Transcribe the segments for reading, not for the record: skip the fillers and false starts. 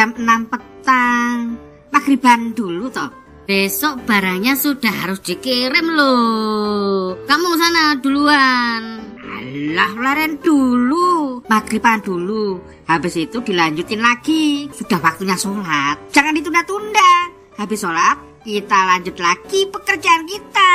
jam 6 petang. Maghriban dulu toh. Besok barangnya sudah harus dikirim loh. Kamu sana duluan. Alah, laren dulu. Maghriban dulu. Habis itu dilanjutin lagi. Sudah waktunya sholat. Jangan ditunda-tunda. Habis sholat, kita lanjut lagi pekerjaan kita.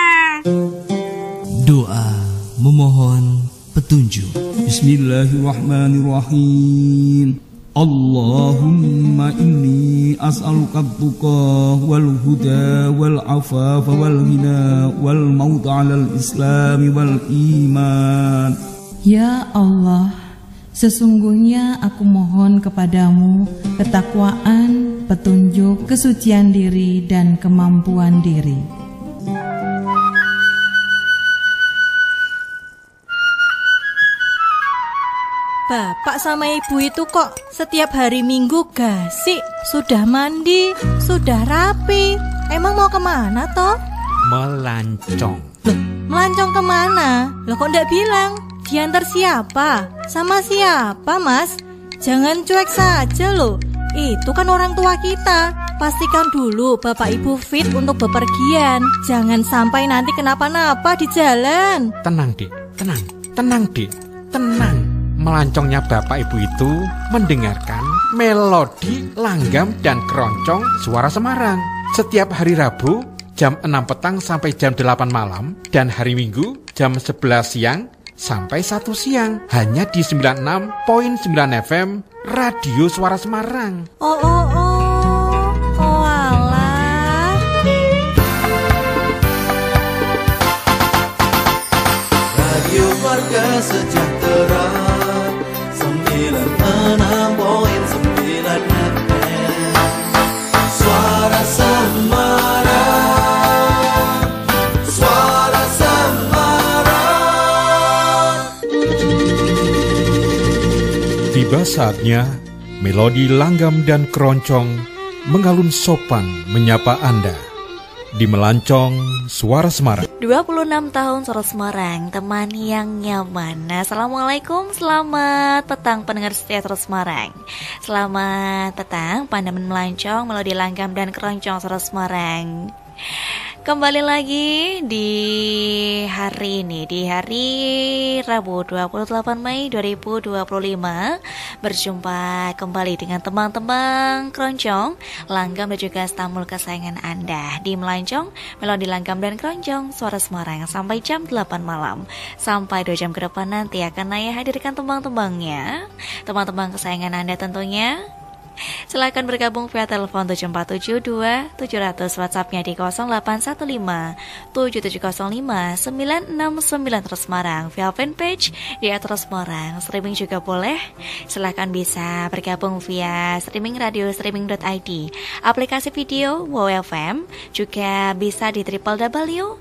Doa memohon petunjuk. Bismillahirrahmanirrahim. Allahumma inni as'aluka at-tuqa wal huda wal afafa wal ghina wal maut 'alal islam wal iman. Ya Allah, sesungguhnya aku mohon kepadamu ketakwaan, petunjuk, kesucian diri dan kemampuan diri. Bapak sama ibu itu kok setiap hari Minggu gasik, sudah mandi, sudah rapi. Emang mau kemana toh? Melancong. Loh, melancong kemana? Loh kok ndak bilang? Diantar siapa? Sama siapa mas? Jangan cuek saja loh. Itu kan orang tua kita. Pastikan dulu bapak ibu fit untuk bepergian. Jangan sampai nanti kenapa-napa di jalan. Tenang Dek, tenang Dek, tenang. Melancongnya bapak ibu itu mendengarkan melodi langgam dan keroncong suara Semarang setiap hari Rabu jam 6 petang sampai jam 8 malam dan hari Minggu jam 11 siang sampai 1 siang hanya di 96.9 FM Radio Suara Semarang. Oh alah. Radio Warga Sejahtera 96.9 FM Suara Semarang, Suara Semarang. Tiba saatnya melodi langgam dan keroncong mengalun sopan menyapa Anda di Melancong Suara Semarang. 26 tahun Suara Semarang, teman yang nyaman. Assalamualaikum, selamat petang pendengar setia Suara Semarang. Selamat petang pandaman melancong, melodi langgam dan keroncong Suara Semarang. Kembali lagi di hari ini, di hari Rabu 28 Mei 2025. Berjumpa kembali dengan teman-teman keroncong, langgam dan juga stamul kesayangan Anda di Melancong, melodi langgam dan keroncong Suara Semarang sampai jam 8 malam. Sampai 2 jam ke depan nanti akan Naya hadirkan tembang-tembangnya, teman-teman kesayangan Anda tentunya. Silakan bergabung via telepon 7472-700, WhatsAppnya di 0815-7705-969 Terus Semarang, via fanpage di Terus Semarang. Streaming juga boleh. Silakan bisa bergabung via streaming radio streaming.id, aplikasi video WOW FM, juga bisa di www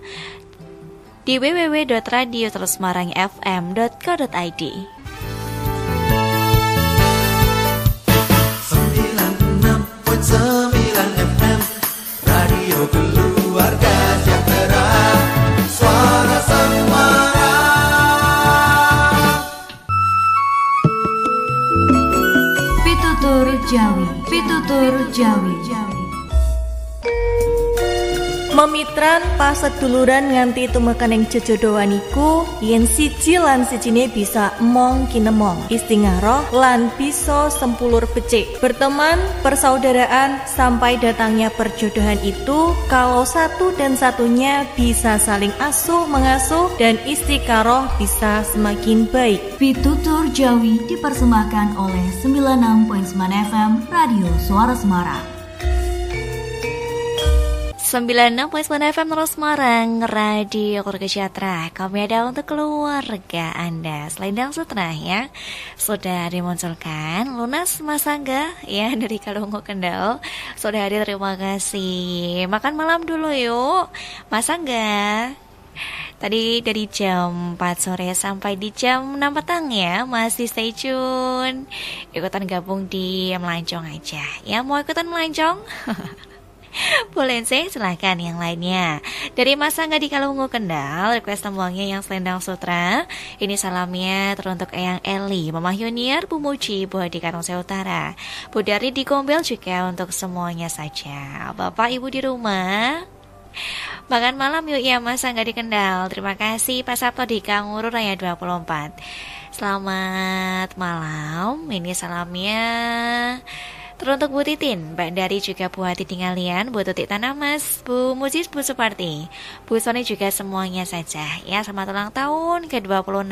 di www.radioterussemarangfm.co.id. 9 FM Radio Keluarga Sejahtera Suara Semarang. Pitutur Jawi, Pitutur Jawi. Memitran pas seduluran nganti tumekan yang jejodohan iku yen siji lan sijine bisa emong kinemong, istingaroh lan bisa sempulur becik. Berteman, persaudaraan sampai datangnya perjodohan itu kalau satu dan satunya bisa saling asuh mengasuh dan istiqaroh bisa semakin baik. Pitutur Jawi dipersembahkan oleh 96.9 FM Radio Suara Semarang. 96.9 FM Terus Semarang, Radio Keluarga Sejahtera. Kami ada untuk keluarga Anda. Selendang Sutra ya, sudah dimunculkan. Lunas Mas Angga ya dari Kalungu Kendal sudah hadir, terima kasih. Makan malam dulu yuk Mas Angga. Tadi dari jam 4 sore sampai di jam 6 petang ya, masih stay tune. Ikutan gabung di Melancong aja ya, mau ikutan melancong? Boleh sih, silahkan yang lainnya. Dari Mas Angga di Kalungu Kendal, request tembangnya yang Selendang Sutra. Ini salamnya teruntuk Eyang Eli, Mama Yuniar, Bu Muji, Bu Hadi Karungsea Utara, Bu Dari di Gombel juga untuk semuanya saja. Bapak Ibu di rumah, makan malam yuk ya Mas Angga di Kendal. Terima kasih Pak Sabto di Kanguru Raya 24. Selamat malam. Ini salamnya teruntuk Bu Titin, Mbak Dari juga Bu Hati Tingalian, Bu Tutik Tanamas, Bu Mujis, Bu Suparti, Bu Soni juga semuanya saja. Ya, selamat ulang tahun ke-26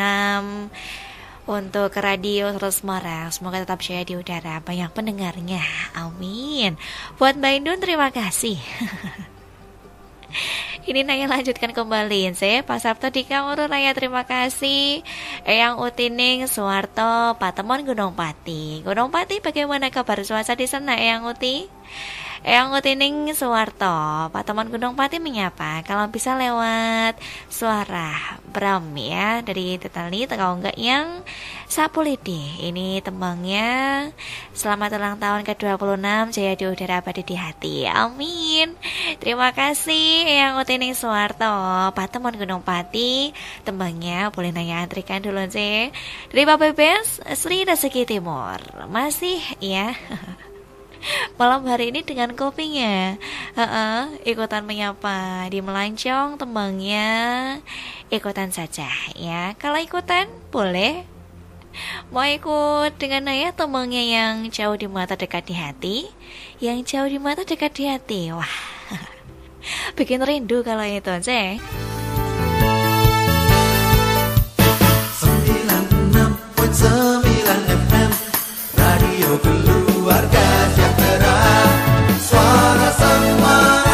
untuk radio terus Semarang. Semoga tetap jaya di udara, banyak pendengarnya. Amin. Buat Mbak Indun terima kasih. Ini Naya lanjutkan kembali saya Pak Sabto di Kanguru Raya, terima kasih. Eyang Utining Suwarto, Patemon Gunung Pati. Gunung Pati, bagaimana kabar cuaca di sana Eyang Uti? Eyang Utining Suwarto, Patemon Gunung Pati menyapa. Kalau bisa lewat suara Bram ya, dari Tetali Tekau enggak yang Sapulidi. Ini tembangnya selamat ulang tahun ke-26, jaya di udara abadi di hati. Amin. Terima kasih Eyang Utining Suwarto, Patemon Gunung Pati. Tembangnya boleh Naya antrikan dulu sih. Dari Pak Bebes Sri Rezeki Timur. Masih ya. Malam hari ini dengan kopinya ikutan menyapa di Melancong, tembangnya ikutan saja ya. Kalau ikutan boleh. Mau ikut dengan Naya tembangnya yang jauh di mata dekat di hati. Yang jauh di mata dekat di hati. Wah, bikin rindu kalau itu sih. 96.9 FM Radio Keluarga Sejahtera, Suara Semarang.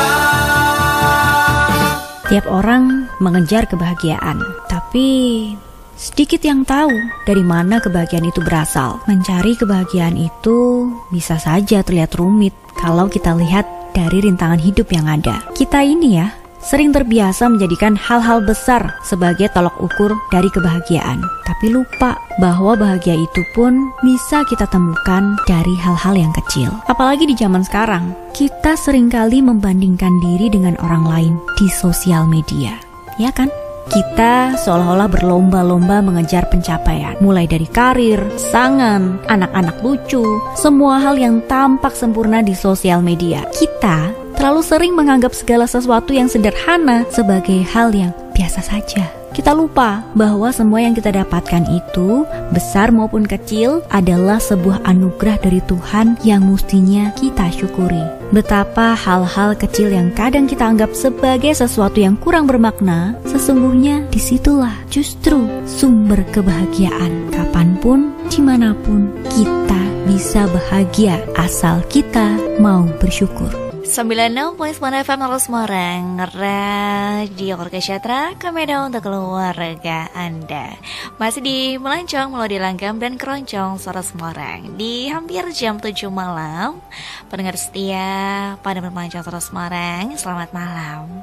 Tiap orang mengejar kebahagiaan, tapi sedikit yang tahu dari mana kebahagiaan itu berasal. Mencari kebahagiaan itu bisa saja terlihat rumit kalau kita lihat dari rintangan hidup yang ada. Kita ini ya, sering terbiasa menjadikan hal-hal besar sebagai tolok ukur dari kebahagiaan. Tapi lupa bahwa bahagia itu pun bisa kita temukan dari hal-hal yang kecil. Apalagi di zaman sekarang, kita seringkali membandingkan diri dengan orang lain di sosial media. Ya kan? Kita seolah-olah berlomba-lomba mengejar pencapaian, mulai dari karir, pasangan, anak-anak lucu, semua hal yang tampak sempurna di sosial media. Kita terlalu sering menganggap segala sesuatu yang sederhana sebagai hal yang biasa saja. Kita lupa bahwa semua yang kita dapatkan itu, besar maupun kecil, adalah sebuah anugerah dari Tuhan yang mestinya kita syukuri. Betapa hal-hal kecil yang kadang kita anggap sebagai sesuatu yang kurang bermakna, sesungguhnya disitulah justru sumber kebahagiaan. Kapanpun, dimanapun, kita bisa bahagia asal kita mau bersyukur. 96.9 FM Terus Semarang, Radio Keluarga Sejahtera, kamera untuk keluarga Anda. Masih di Melancong, Melodi Langgam dan Keroncong Suara Semarang. Di hampir jam 7 malam, pendengar setia pada Melancong Suara Semarang, selamat malam.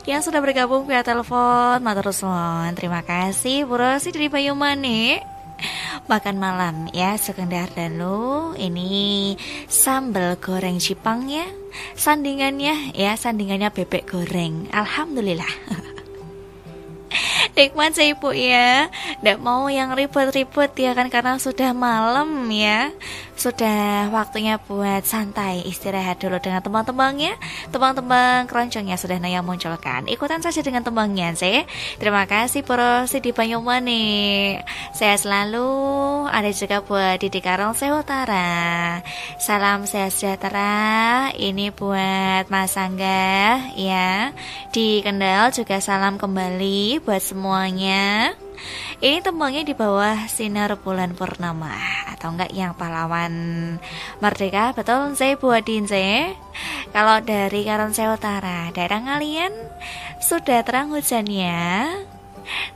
Yang sudah bergabung via telepon, matur suwun. Terima kasih Bu Rosi dari Banyumane. Makan malam ya sekedar dulu. Ini sambal goreng Jepangnya, sandingannya bebek goreng. Alhamdulillah. Nikmat sih Ibu ya. Nggak mau yang ribet-ribet ya kan, karena sudah malam ya. Sudah waktunya buat santai, istirahat dulu dengan tembang-tembangnya. Tembang-tembang keroncongnya sudah Naya munculkan. Ikutan saja dengan tembangnya sih. Terima kasih Porosi di Banyumane. Saya selalu ada juga buat Didi Karungsea Utara. Salam sehat sejahtera. Ini buat Mas Angga ya. Di Kendal juga salam kembali buat semuanya. Ini tembangnya di bawah sinar bulan purnama, atau enggak yang pahlawan merdeka. Betul saya buatin saya. Kalau dari Karungsea Utara, daerah kalian sudah terang hujannya,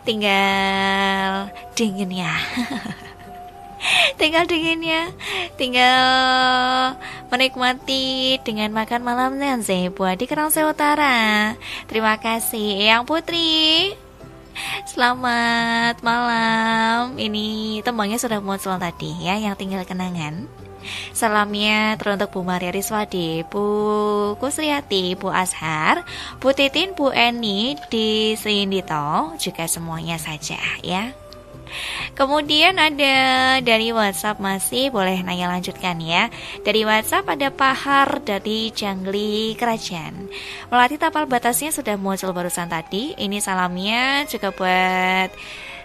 tinggal dinginnya. Tinggal menikmati dengan makan malam nanti buat di Karungsea Utara. Terima kasih Eyang Putri. Selamat malam. Ini tembangnya sudah muncul tadi ya, yang tinggal kenangan. Salamnya teruntuk Bu Maria Riswadi, Bu Kusriati, Bu Ashar, Bu Titin, Bu Eni di Sindito, juga semuanya saja ya. Kemudian ada dari WhatsApp, masih boleh nanya lanjutkan ya. Dari WhatsApp ada Pahar dari Jangli Kerajaan. Melati tapal batasnya sudah muncul barusan tadi. Ini salamnya juga buat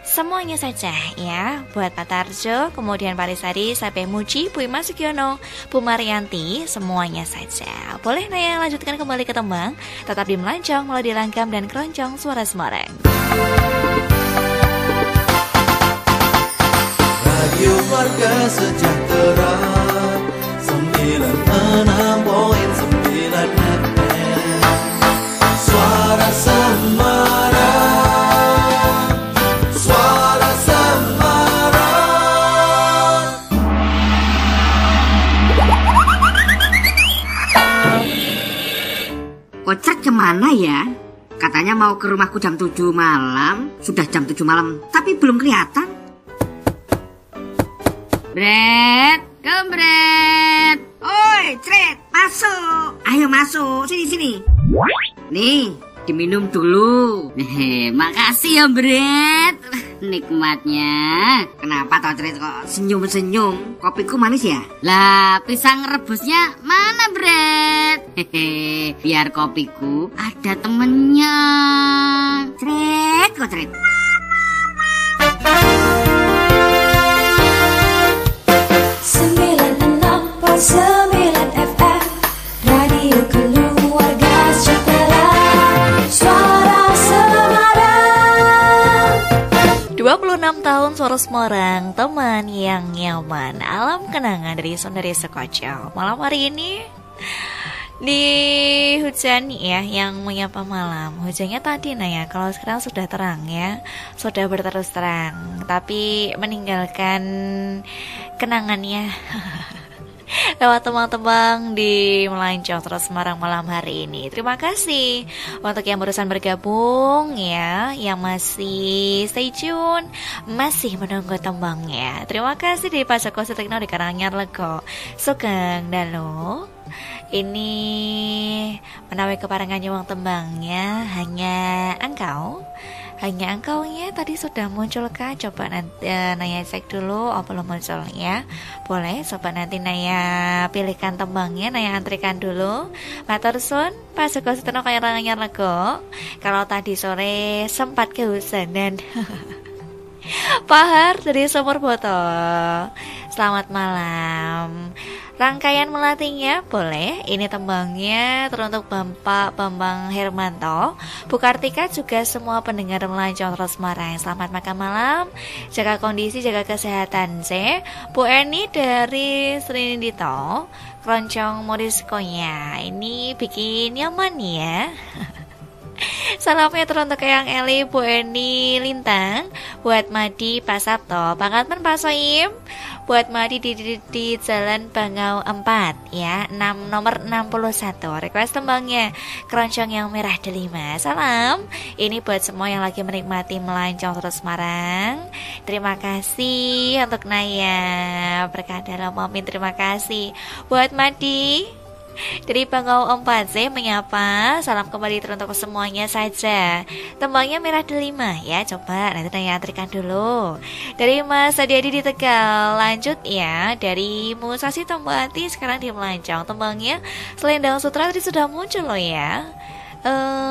semuanya saja ya, buat Pak Tarjo, kemudian Pak Risari, sampai Muji, Bu Ima Sugiono, Bu Marianti, semuanya saja. Boleh nanya lanjutkan kembali ke tembang, tetap di Melancong, Melodi Langgam dan Keroncong Suara Semarang. Radio Warga Sejahtera 96.9 FM, Suara Semarang, Suara Semarang. Kocak kemana ya? Katanya mau ke rumahku jam 7 malam. Sudah jam 7 malam, tapi belum kelihatan. Bret, Kembret. Oi, Cret, masuk. Ayo masuk, sini. Nih, diminum dulu. Makasih ya, Bret. Nikmatnya. Kenapa toh, Cret, kok senyum-senyum? Kopiku manis ya? Lah, pisang rebusnya mana, Bret? Biar kopiku ada temennya. Cret, kok Cret. Sembilan FM, Radio Keluarga Sejahtera, Suara Semarang. 26 tahun Suara Semarang, teman yang nyaman, alam kenangan dari Saudari Sekoco. Malam hari ini di hujan ya, yang menyapa malam. Hujannya tadi ya, kalau sekarang sudah terang ya, sudah berterus terang, tapi meninggalkan kenangannya lewat tembang-tembang di Melancong Terus Semarang malam hari ini. Terima kasih untuk yang barusan bergabung ya, yang masih stay tune, masih menunggu tembangnya. Terima kasih di Pak Joko Sutikno di Karanganyar Lego, Sugeng Dalu. Ini menawi keparengan nyuwang tembangnya hanya engkau ya. Tadi sudah munculkah? Coba nanti Naya cek dulu. Oh, belum muncul ya. Boleh coba nanti Naya pilihkan tembangnya, Naya antrikan dulu. Matur suwun Pak Joko Sutikno Karanganyar Lego. Kalau tadi sore sempat kehujanan. Pahar dari Sumur Botol, selamat malam. Rangkaian melatihnya boleh. Ini tembangnya teruntuk Bapak Bambang Hermanto, Bu Kartika, juga semua pendengar Melancong Terus Semarang. Selamat makan malam, jaga kondisi, jaga kesehatan. Bu Eni dari Srinidito, Keroncong Moriskonya. Ini bikin nyaman ya. Salamnya teruntuk Eyang Eli, Bu Eni Lintang, buat Madi Pak Sabto, Pak Katman Pak Soim, buat Madi di Jalan Bangau 4 ya, nomor 61. Request tembangnya Keroncong yang Merah Delima. Salam ini buat semua yang lagi menikmati Melancong Terus Semarang. Terima kasih untuk Naya berkah dalam momen. Terima kasih buat Madi dari Bangau 4, saya menyapa. Salam kembali teruntuk semuanya saja. Tembangnya Merah Delima ya. Coba nanti Naya antrikan dulu. Dari Mas Adiadi di Tegal, lanjut ya. Dari Musasi Tombati sekarang di Melancong. Tembangnya Selendang Sutra tadi sudah muncul loh ya.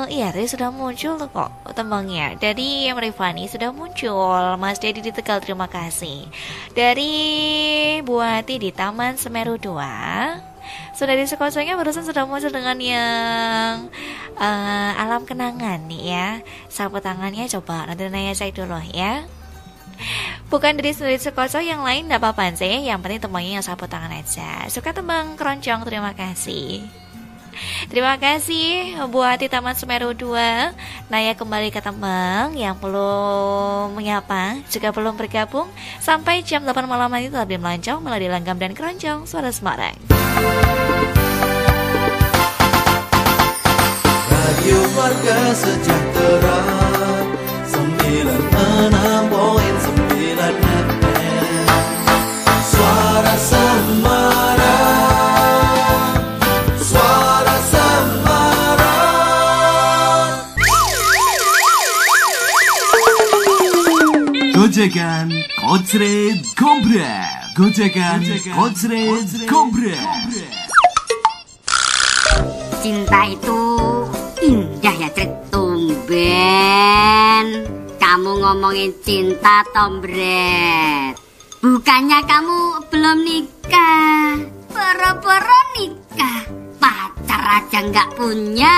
Iya tadi sudah muncul tuh kok tembangnya. Dari M. Rifani sudah muncul. Mas Dedi di Tegal, terima kasih. Dari Bu Hati di Taman Semeru 2, sudah di sekoconya barusan sudah muncul dengan yang alam kenangan nih ya. Sapu tangannya coba nanti Naya cek dulu ya. Bukan dari sekoco, yang lain gak apa-apa sih. Yang penting tembangnya yang sapu tangan aja. Suka tembang Keroncong, terima kasih. Terima kasih Bu Hati Taman Semeru 2. Naya kembali ke tembang yang belum menyapa, juga belum bergabung. Sampai jam 8 malam nanti tetap di Melancong, Melodi Langgam dan Keroncong Suara Semarang. Radio Warga Sejahtera 96.9 FM, Suara Semarang. Gojekan Kocret Kompret. Gojekan Kocret Kompret. Cinta itu indah ya, Tret. Tumben kamu ngomongin cinta, Tombret. Bukannya kamu belum nikah, boro-boro nikah, pacar aja nggak punya.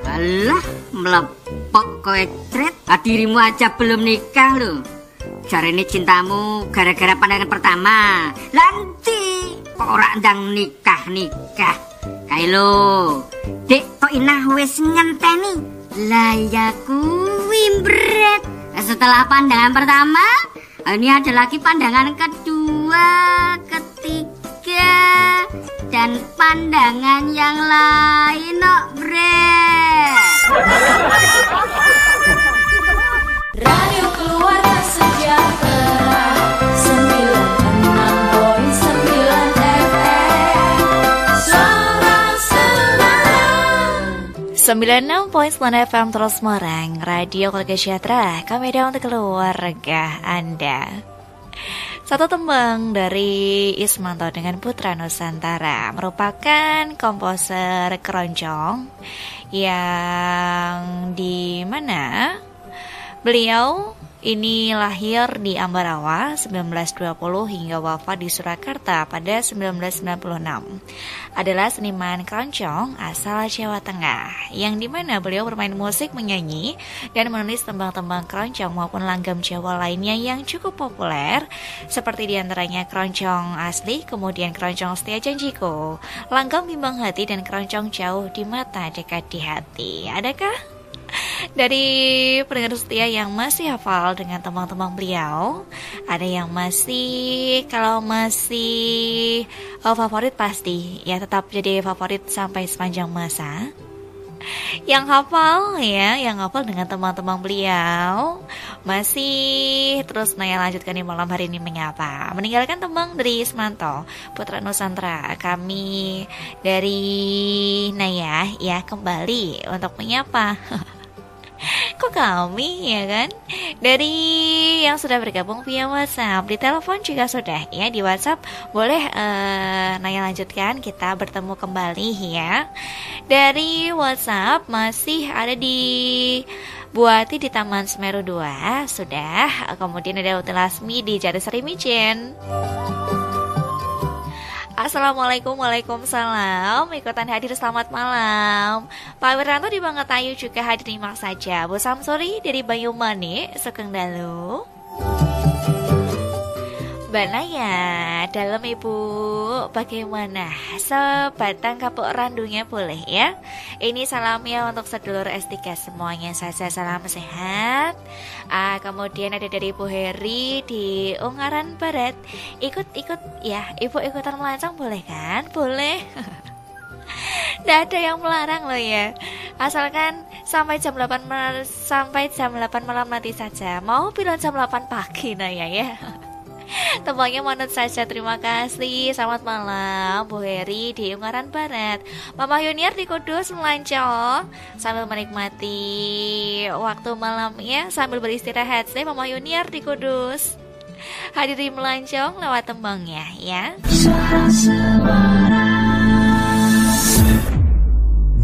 Alah, melepok kowe, Tret. Dirimu aja belum nikah loh. Jarene cintamu gara-gara pandangan pertama. Lanti kok ora ndang nikah. Kae lo, Dek kok inah wis ngenteni. Lah ya kuwi Bret. Setelah pandangan pertama, ini ada lagi pandangan kedua, ketiga, dan pandangan yang lain, Bret. Radio Keluarga Sejahtera 96.9 FM Suara Semarang. 96.9 FM terus Semarang, Radio Keluarga Sejahtera. Kami ada untuk keluarga Anda. Satu tembang dari Ismanto dengan Putra Nusantara, merupakan komposer keroncong yang di mana beliau ini lahir di Ambarawa 1920 hingga wafat di Surakarta pada 1996. Adalah seniman keroncong asal Jawa Tengah, yang dimana beliau bermain musik, menyanyi, dan menulis tembang-tembang keroncong maupun langgam Jawa lainnya yang cukup populer, seperti diantaranya Keroncong Asli, kemudian Keroncong Setia Janjiku, Langgam Bimbang Hati, dan Keroncong Jauh di Mata Dekat di Hati. Adakah dari pendengar setia yang masih hafal dengan tembang-tembang beliau? Ada yang masih, kalau masih favorit pasti ya tetap jadi favorit sampai sepanjang masa. Yang hafal ya, yang hafal dengan tembang-tembang beliau masih terus Naya lanjutkan di malam hari ini menyapa, meninggalkan tembang dari Ismanto, Putra Nusantara. Kami dari Naya ya kembali untuk menyapa. Kok kami ya kan? Dari yang sudah bergabung via WhatsApp, di telepon juga sudah ya, di WhatsApp boleh Naya lanjutkan, kita bertemu kembali ya. Dari WhatsApp masih ada di Buati di Taman Semeru 2 sudah. Kemudian ada Uti Lasmi di Jatisari Mijen. Assalamualaikum, waalaikumsalam. Ikutan hadir, selamat malam. Pak Wiranto di Bangatayu juga hadir, nyimak saja. Bu Samsuri dari Banyumane, Sugeng Dalu. Mbak Naya, dalam Ibu bagaimana? Sebatang kapuk randunya boleh ya? Ini salamnya untuk sedulur S3 semuanya saja, salam sehat. Kemudian ada dari Ibu Heri di Ungaran Barat. Ikut ya, Ibu ikutan melancong boleh kan? Boleh. Nggak ada yang melarang loh ya. Asalkan sampai jam 8 malam nanti saja. Mau pilih jam 8 pagi Naya ya. Tembangnya manut saja, terima kasih. Selamat malam Bu Heri di Ungaran Barat. Mama Yuniar di Kudus melancong sambil menikmati waktu malamnya, sambil beristirahat. Saya Mama Yuniar di Kudus hadiri melancong lewat tembangnya ya.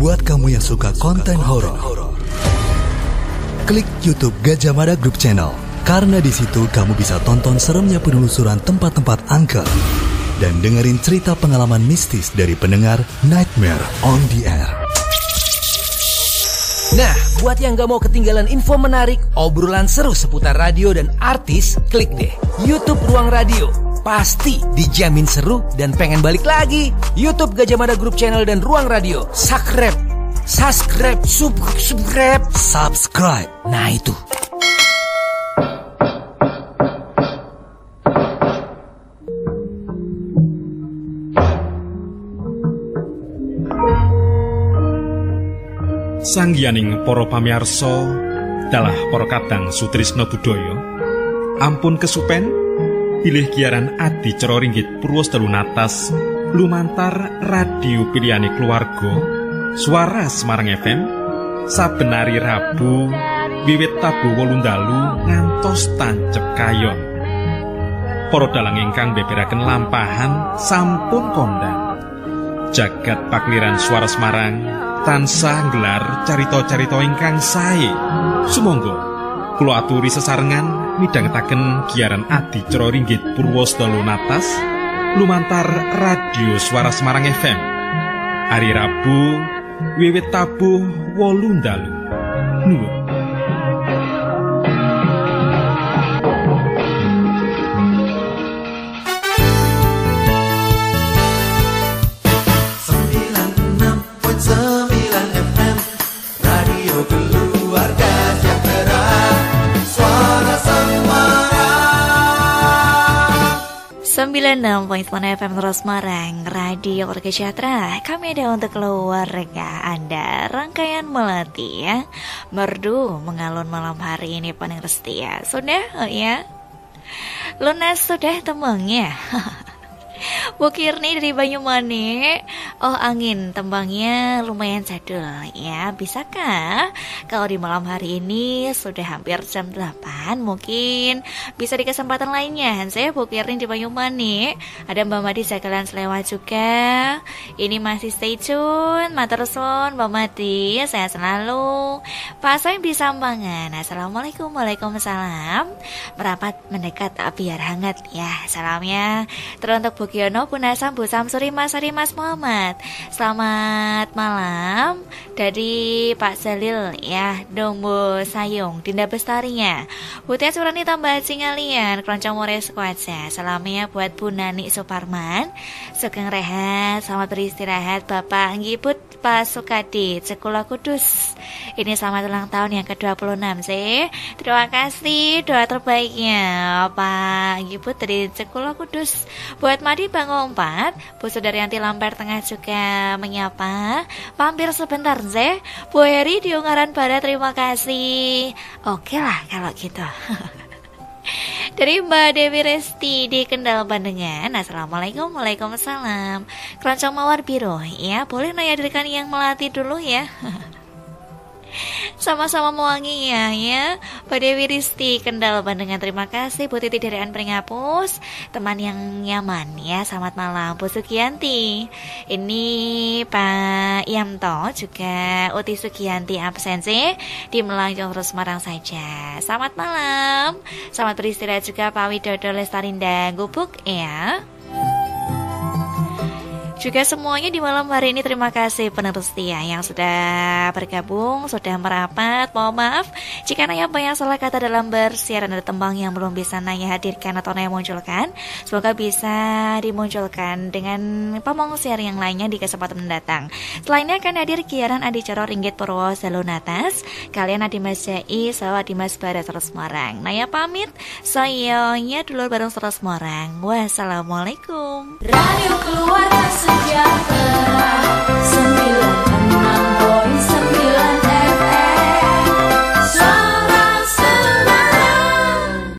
Buat kamu yang suka konten horor, klik YouTube Gajah Mada Group Channel. Karena di situ kamu bisa tonton seremnya penelusuran tempat-tempat angker dan dengerin cerita pengalaman mistis dari pendengar Nightmare on the Air. Nah, buat yang gak mau ketinggalan info menarik, obrolan seru seputar radio dan artis, klik deh YouTube Ruang Radio. Pasti dijamin seru dan pengen balik lagi. YouTube Gajah Mada Group Channel dan Ruang Radio. Subscribe. Nah itu. Sanggianing para pamirsa dalah para kadang Sutrisno Budaya, ampun kesupen bilih giaran adi cara ringgit Purwosdalu Natas lumantar radio pilihane keluarga Suara Semarang FM saben hari Rabu wiwit tabuh 8 dalu ngantos tancep kayon. Para dalang ingkang beberaken lampahan sampun kondang. Jagat pakliran Swara Semarang tansah nggelar carita-carita ingkang sae. Sumangga kula aturi sesarengan midhangetaken giaran adicara ringgit Purwosdalo Natas lumantar Radio Swara Semarang FM. Hari Rabu wiwit tabuh 8 dalu. Nuwun. Radio Keluarga Sejahtera, Suara Semarang. 96.9 FM Terus Semarang, Radio Keluarga Sejahtera. Kami ada untuk keluarga Anda. Rangkaian melati ya, merdu mengalun malam hari ini paling setia. Sudah ya? Lunas sudah temangnya. Bukirni dari Banyumane. Oh angin tembangnya lumayan jadul ya. Bisakah kalau di malam hari ini sudah hampir jam 8 mungkin bisa di kesempatan lainnya saya Bukirni di Banyumane. Ada Mbak Madi Jagalan selewat juga. Ini masih stay tune. Matur suwun Mbak Madi, saya selalu pasang di Sambangan. Assalamualaikum. Waalaikumsalam. Merapat mendekat biar hangat ya. Salamnya teruntuk Bugiono, Bu Nasam, Bu Samsuri, Mas Ari, Mas Muhammad. Selamat malam dari Pak Zalil ya, Dombo Sayung, Dinda Bestarinya. Butia Surani tambah Cingalian, Keroncong Mores Kuaca. Salamnya buat Bu Nani Suparman. Sugeng rehat, selamat beristirahat Bapak Ngibut Pak Sukadi, Sekolah Kudus. Ini selamat ulang tahun yang ke-26 sih. Terima kasih doa terbaiknya Pak Ngibut dari Sekolah Kudus. Buat Madi Bangun 4, Bu Sudaryanti Lampir Tengah juga menyapa. Mampir sebentar Zeh. Bu Heri di Ungaran Barat, terima kasih. Oke lah kalau gitu. Dari Mbak Dewi Resti di Kendal Bandengan. Assalamualaikum. Waalaikumsalam. Keroncong Mawar Biru ya, boleh nayadirkan yang melati dulu ya. Sama-sama mewangi ya Mbak Dewi Risti Kendal Bandengan, terima kasih. Bu Titi dari Pringapus, teman yang nyaman ya. Selamat malam Bu Sugianti. Ini Pak Yamto juga Uti Sugianti absensi di Melangjong Terus Semarang saja. Selamat malam. Selamat beristirahat juga Pak Widodo Lestarinda Gubuk ya. Juga semuanya di malam hari ini terima kasih penerus setia yang sudah bergabung, sudah merapat. Mohon maaf jika Naya banyak salah kata dalam bersiaran, ada tembang yang belum bisa Naya hadirkan atau Naya munculkan. Semoga bisa dimunculkan dengan pamong siar yang lainnya di kesempatan mendatang. Selainnya akan hadir giaran adicara ringgit Purwosdalo Natas. Kalian Adimas Jai, saya Adimas Barat Terus Semarang. Naya pamit, sayangnya dulur bareng Terus Semarang. Wassalamualaikum. Radio Keluarga Sejahtera 96